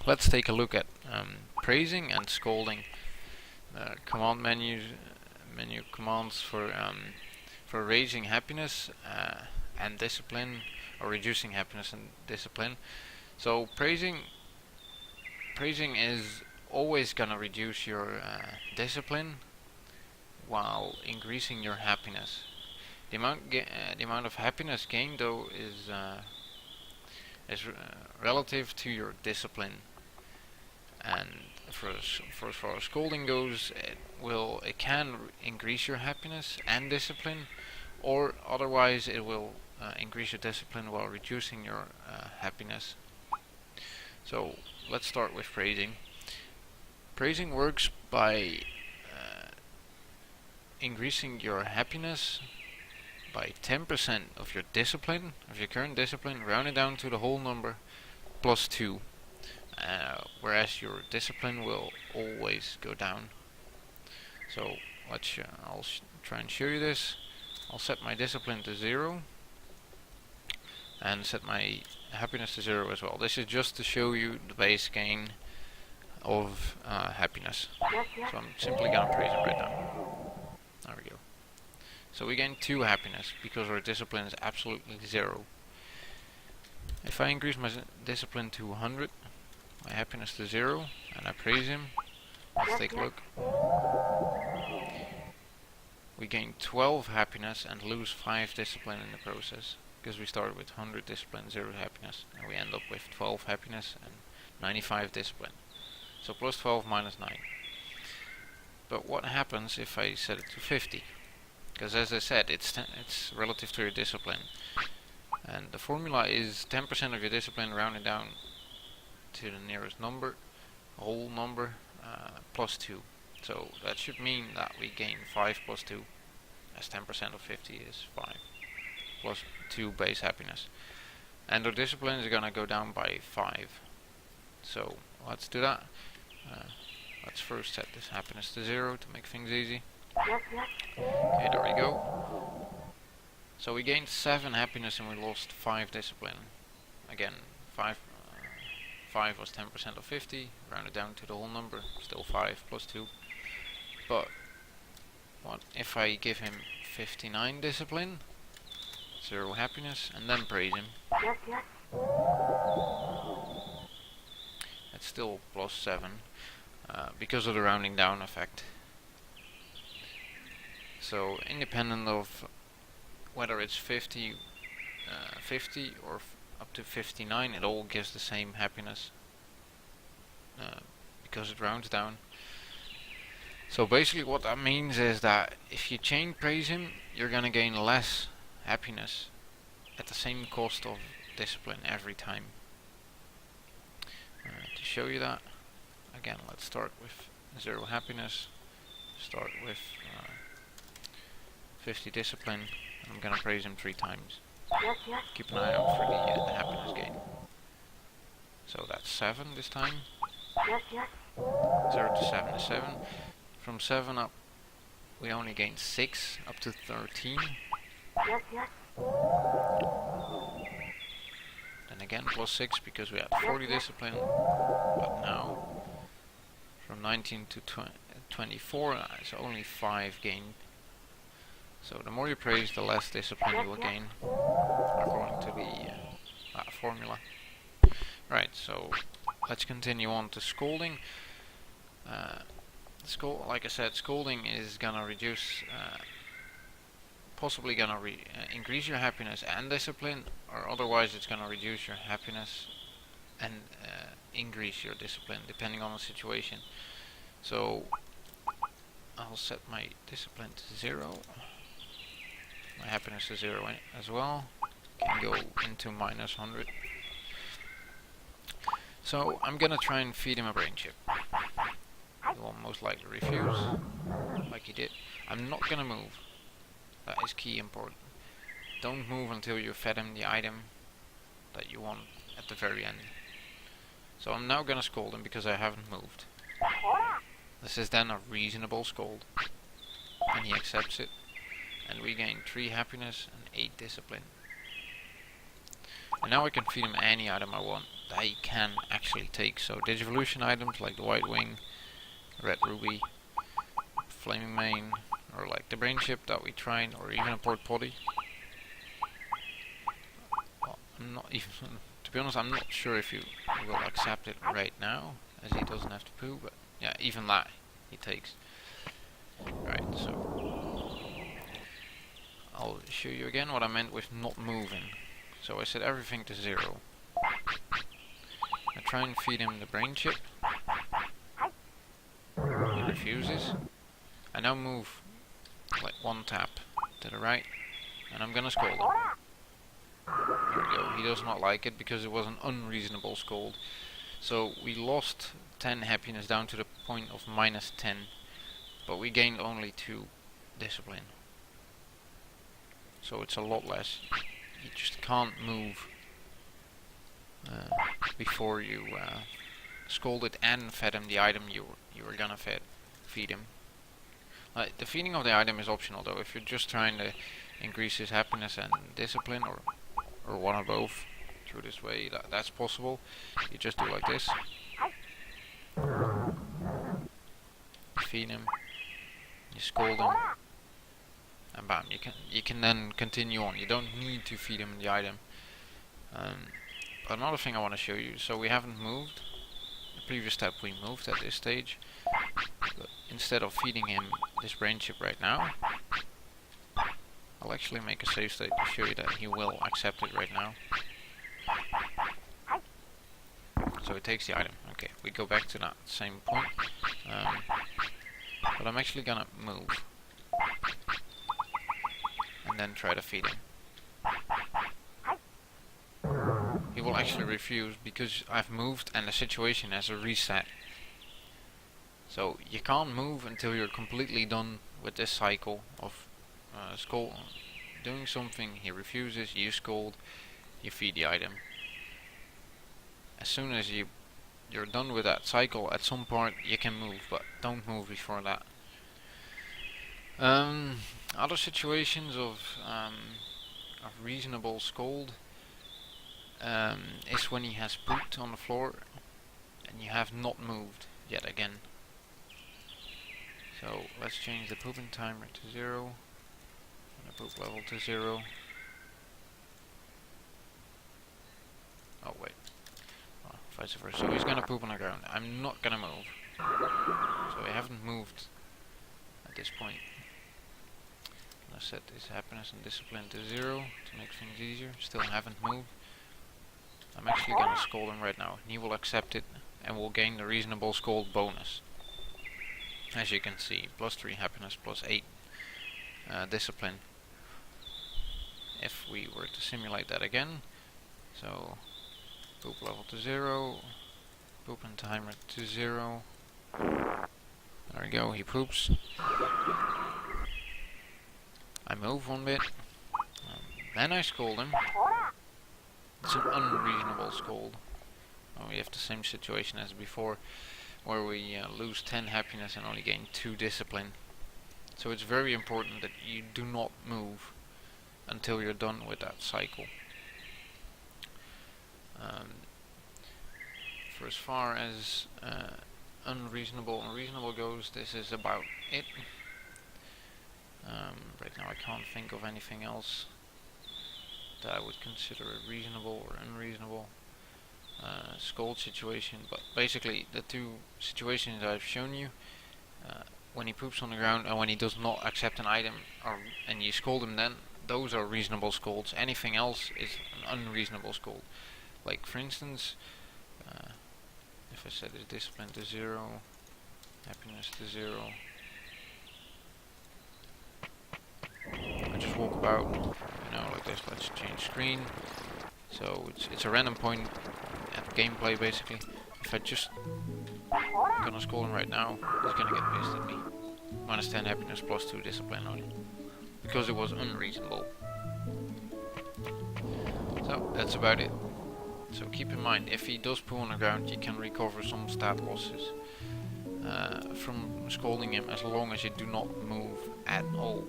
let's take a look at praising and scolding. Command menu commands for raising happiness and discipline, or reducing happiness and discipline. So praising is always gonna reduce your discipline while increasing your happiness. The amount of happiness gained though is relative to your discipline. And for scolding goes, it can increase your happiness and discipline, or otherwise it will increase your discipline while reducing your happiness. So let's start with praising. Praising works by increasing your happiness by 10% of your discipline, of your current discipline, rounded down to the whole number, plus 2. Whereas your discipline will always go down. So I'll try and show you this. I'll set my discipline to 0 and set my happiness to 0 as well. This is just to show you the base gain of happiness. So I'm simply gonna praise it right now. There we go. So we gain 2 happiness because our discipline is absolutely 0. If I increase my discipline to 100, my happiness to 0, and I praise him, let's take a look. We gain 12 happiness and lose 5 discipline in the process, because we started with 100 discipline, 0 happiness, and we end up with 12 happiness and 95 discipline. So plus 12 minus 9. But what happens if I set it to 50? Because as I said, it's relative to your discipline, and the formula is 10% of your discipline rounded down to the nearest number, whole number, plus 2. So that should mean that we gain 5 plus 2, as 10% of 50 is 5, plus 2 base happiness. And our discipline is gonna go down by 5. So let's do that. Let's first set this happiness to 0 to make things easy. Okay, there we go. So we gained 7 happiness and we lost 5 discipline. Again, 5 was 10% of 50, rounded down to the whole number, still 5 plus 2. But what if I give him 59 discipline, 0 happiness, and then praise him? It's still plus 7 because of the rounding down effect. So independent of whether it's 50 or up to 59, it all gives the same happiness because it rounds down. So basically what that means is that if you chain praise him, you're gonna gain less happiness at the same cost of discipline every time. To show you that, again, let's start with 0 happiness, start with 50 discipline, and I'm gonna praise him 3 times. Keep an eye out for the happiness gain. So that's 7 this time. 0 to 7 is 7. From 7 up, we only gain 6 up to 13. Then again plus 6 because we had 40 discipline. But now, from 19 to 24, it's only 5 gained. So the more you praise, the less discipline you will gain, according to the formula. Right, so let's continue on to scolding. Like I said, scolding is gonna reduce, possibly gonna increase your happiness and discipline, or otherwise it's gonna reduce your happiness and increase your discipline, depending on the situation. So I'll set my discipline to 0. My happiness is 0 as well. Can go into minus 100. So I'm gonna try and feed him a brain chip. He will most likely refuse, like he did. I'm not gonna move. That is key important. Don't move until you fed him the item that you want at the very end. So I'm now gonna scold him because I haven't moved. This is then a reasonable scold, and he accepts it. And we gain 3 happiness and 8 discipline. And now I can feed him any item I want. that he can actually take. So Digivolution items like the White Wing, Red Ruby, Flaming Mane, or like the Brain Chip that we tried, or even a Port Potty. Well, I'm not even, to be honest, I'm not sure if you will accept it right now, as he doesn't have to poo, but yeah, even that he takes. Right, so I'll show you again what I meant with not moving. So I set everything to 0. I try and feed him the Brain Chip. He refuses. I now move like 1 tap to the right, and I'm gonna scold him. There we go. He does not like it because it was an unreasonable scold. So we lost 10 happiness down to the point of -10, but we gained only 2 discipline. So it's a lot less. You just can't move before you scolded and fed him the item you were gonna feed him. The feeding of the item is optional though. If you're just trying to increase his happiness and discipline, or one or both, through this way, that's possible. You just do like this. Feed him. You scold him. And bam, you can then continue on. You don't need to feed him the item. Another thing I want to show you. So we haven't moved. The previous step we moved at this stage. But instead of feeding him this Brain Chip right now, I'll actually make a save state to show you that he will accept it right now. So he takes the item. Okay, we go back to that same point. But I'm actually gonna move. And then try to feed him. He will actually refuse because I've moved and the situation has a reset. So you can't move until you're completely done with this cycle of doing something. He refuses, you scold, you feed the item. As soon as you're done with that cycle, at some point you can move, but don't move before that. Other situations of reasonable scold is when he has pooped on the floor and you have not moved yet again. So let's change the pooping timer to 0 and the poop level to 0. Oh wait, vice versa. So he's gonna poop on the ground. I'm not gonna move. So I haven't moved at this point. I'll set his happiness and discipline to 0 to make things easier. Still haven't moved. I'm actually gonna scold him right now. And he will accept it and will gain the reasonable scold bonus. As you can see, +3 happiness, +8 discipline. If we were to simulate that again, so poop level to 0, poop and timer to 0. There we go, he poops. I move 1 bit, then I scold him. It's an unreasonable scold. We have the same situation as before, where we lose 10 happiness and only gain 2 discipline. So it's very important that you do not move until you're done with that cycle. For as far as unreasonable goes, this is about it. Right now I can't think of anything else that I would consider a reasonable or unreasonable scold situation, but basically the 2 situations I've shown you, when he poops on the ground and when he does not accept an item, and you scold him, then those are reasonable scolds. Anything else is an unreasonable scold. Like for instance, if I set his discipline to 0, happiness to 0, I just walk about, like this. Let's change screen. So it's a random point at gameplay basically. If I just gonna scold him right now, he's gonna get pissed at me. -10 happiness, +2 discipline only, because it was unreasonable. So that's about it. So keep in mind, if he does poo on the ground, you can recover some stat losses from scolding him, as long as you do not move at all.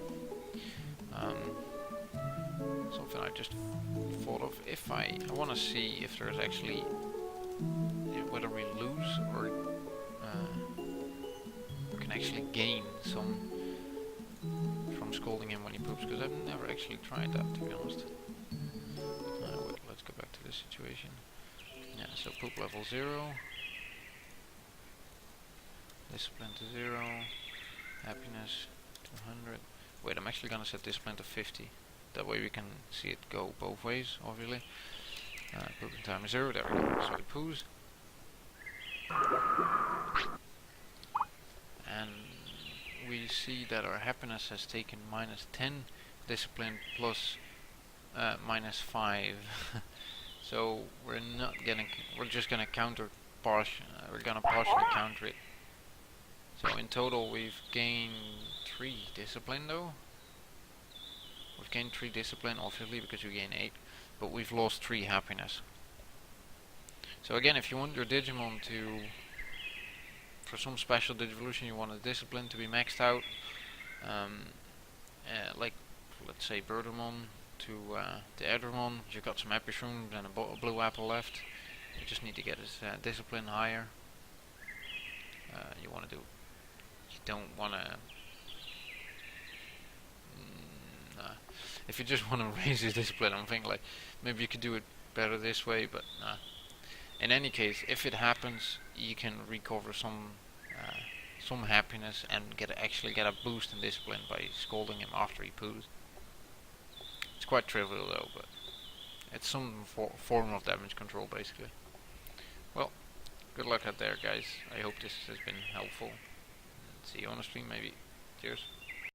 Something I just thought of, if I want to see if there's actually whether we lose or we can actually gain some from scolding him when he poops, because I've never actually tried that, to be honest. Wait, let's go back to this situation. Yeah, so poop level 0, discipline to 0, happiness to 100. Wait, I'm actually gonna set discipline to 50. That way we can see it go both ways, obviously. Pooping time is 0, there we go, so it poos. And we see that our happiness has taken -10, discipline plus -5. So we're not getting, we're just gonna we're gonna partially counter it. So in total we've gained 3 discipline though. We've gained 3 discipline obviously because we gain 8, but we've lost 3 happiness. So again, if you want your Digimon to, for some special Digivolution you want a discipline to be maxed out, like let's say Birdamon to the Edramon, you've got some happy shrooms and a blue apple left. You just need to get his discipline higher. You don't want to. If you just want to raise his discipline, I'm thinking like maybe you could do it better this way, but nah. In any case, if it happens, you can recover some happiness and actually get a boost in discipline by scolding him after he poos. It's quite trivial though, but it's some form of damage control basically. Well, good luck out there guys. I hope this has been helpful. See you on the stream maybe. Cheers.